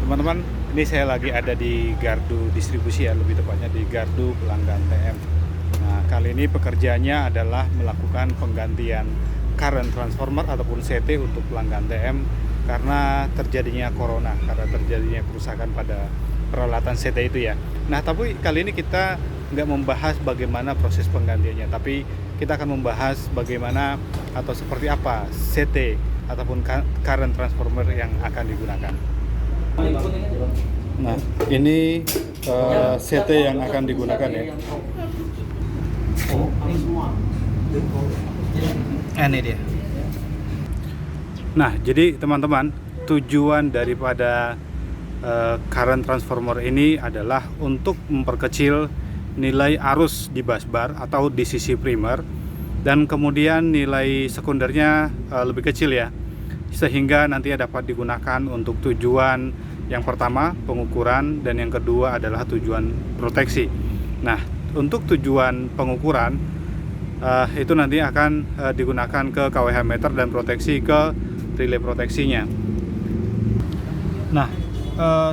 Teman-teman, ini saya lagi ada di gardu distribusi ya, lebih tepatnya di gardu pelanggan TM. Nah, kali ini pekerjaannya adalah melakukan penggantian current transformer ataupun CT untuk pelanggan TM karena terjadinya corona, karena terjadinya kerusakan pada peralatan CT itu ya. Nah, tapi kali ini kita nggak membahas bagaimana proses penggantiannya, tapi kita akan membahas bagaimana atau seperti apa CT ataupun current transformer yang akan digunakan. Nah, ini CT yang akan digunakan ya. Ini dia. Nah, jadi teman-teman, tujuan daripada current transformer ini adalah untuk memperkecil nilai arus di busbar atau di sisi primer, dan kemudian nilai sekundernya lebih kecil ya, sehingga nantinya dapat digunakan untuk tujuan yang pertama pengukuran dan yang kedua adalah tujuan proteksi. Nah, untuk tujuan pengukuran itu nanti akan digunakan ke kWh meter dan proteksi ke relay proteksinya. Nah,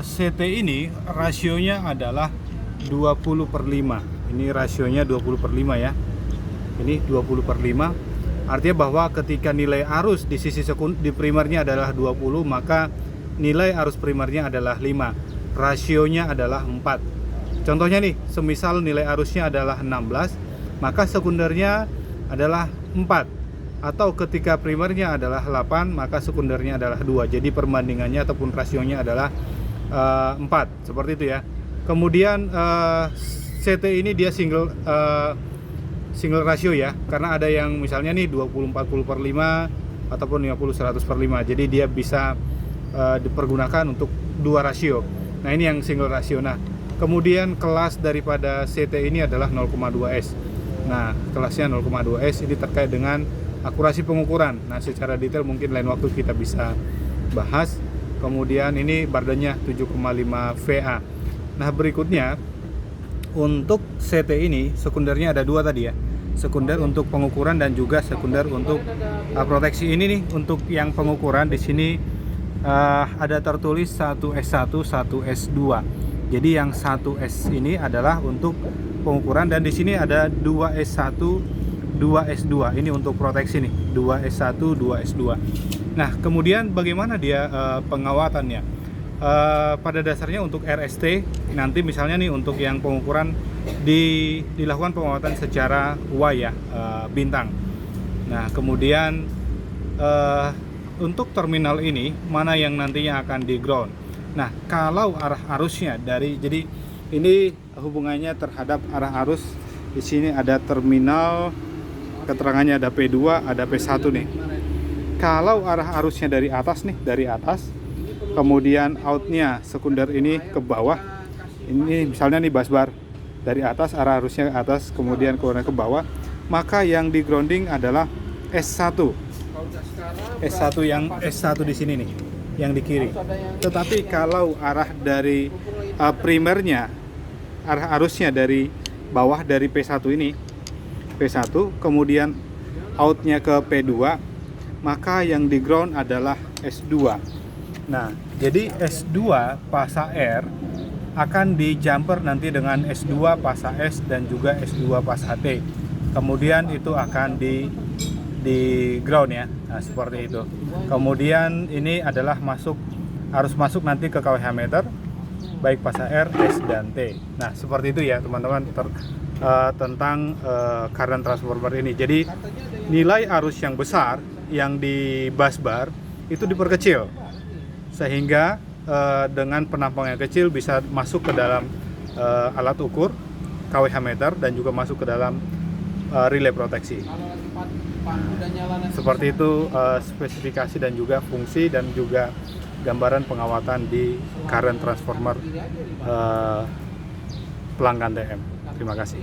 CT ini rasionya adalah 20/5. Ini rasionya 20/5 ya. Ini 20/5. Artinya bahwa ketika nilai arus di sisi di primernya adalah 20, maka nilai arus primernya adalah 5. Rasionya adalah 4. Contohnya nih, semisal nilai arusnya adalah 16, maka sekundernya adalah 4. Atau ketika primernya adalah 8, maka sekundernya adalah 2. Jadi perbandingannya ataupun rasionya adalah 4. Seperti itu ya. Kemudian CT ini dia single rasio ya, karena ada yang misalnya nih 20/40/5 ataupun 50/100/5. Jadi dia bisa dipergunakan untuk 2 rasio. Nah, ini yang single rasio. Nah, kemudian kelas daripada CT ini adalah 0,2S. Nah, kelasnya 0,2S ini terkait dengan akurasi pengukuran. Nah, secara detail mungkin lain waktu kita bisa bahas. Kemudian ini bardanya 7,5 VA. Nah, berikutnya untuk CT ini sekundernya ada 2 tadi ya. Sekunder untuk pengukuran dan juga sekunder untuk proteksi. Ini nih untuk yang pengukuran di sini ada tertulis 1S1, 1S2. Jadi yang 1S ini adalah untuk pengukuran dan di sini ada 2S1, 2S2. Ini untuk proteksi nih, 2S1, 2S2. Nah, kemudian bagaimana dia pengawatannya? Pada dasarnya untuk RST nanti misalnya nih untuk yang pengukuran dilakukan pengawatan secara Y ya, bintang. Nah, kemudian untuk terminal ini mana yang nantinya akan di ground. Nah, kalau arah arusnya jadi ini hubungannya terhadap arah arus. Di sini ada terminal, keterangannya ada P2, ada P1 nih. Kalau arah arusnya dari atas nih, dari atas, kemudian outnya sekunder ini ke bawah. Ini misalnya nih busbar dari atas, arah arusnya ke atas, kemudian keluarnya ke bawah, maka yang di grounding adalah S1. S1 yang S1 di sini nih, yang di kiri. Tetapi kalau arah dari primernya, arah arusnya dari bawah dari P1 ini, P1, kemudian outnya ke P2, maka yang di ground adalah S2. Nah, jadi S2 pasa R akan di jumper nanti dengan S2 pasa S dan juga S2 pasa T. Kemudian itu akan di ground ya. Nah, seperti itu. Kemudian ini adalah harus masuk nanti ke kWh meter baik pasa R, S dan T. Nah, seperti itu ya teman-teman tentang current transformer ini. Jadi nilai arus yang besar yang di busbar itu diperkecil sehingga dengan penampang yang kecil bisa masuk ke dalam alat ukur kWh meter dan juga masuk ke dalam relay proteksi. Seperti itu spesifikasi dan juga fungsi dan juga gambaran pengawatan di current transformer pelanggan TM. Terima kasih.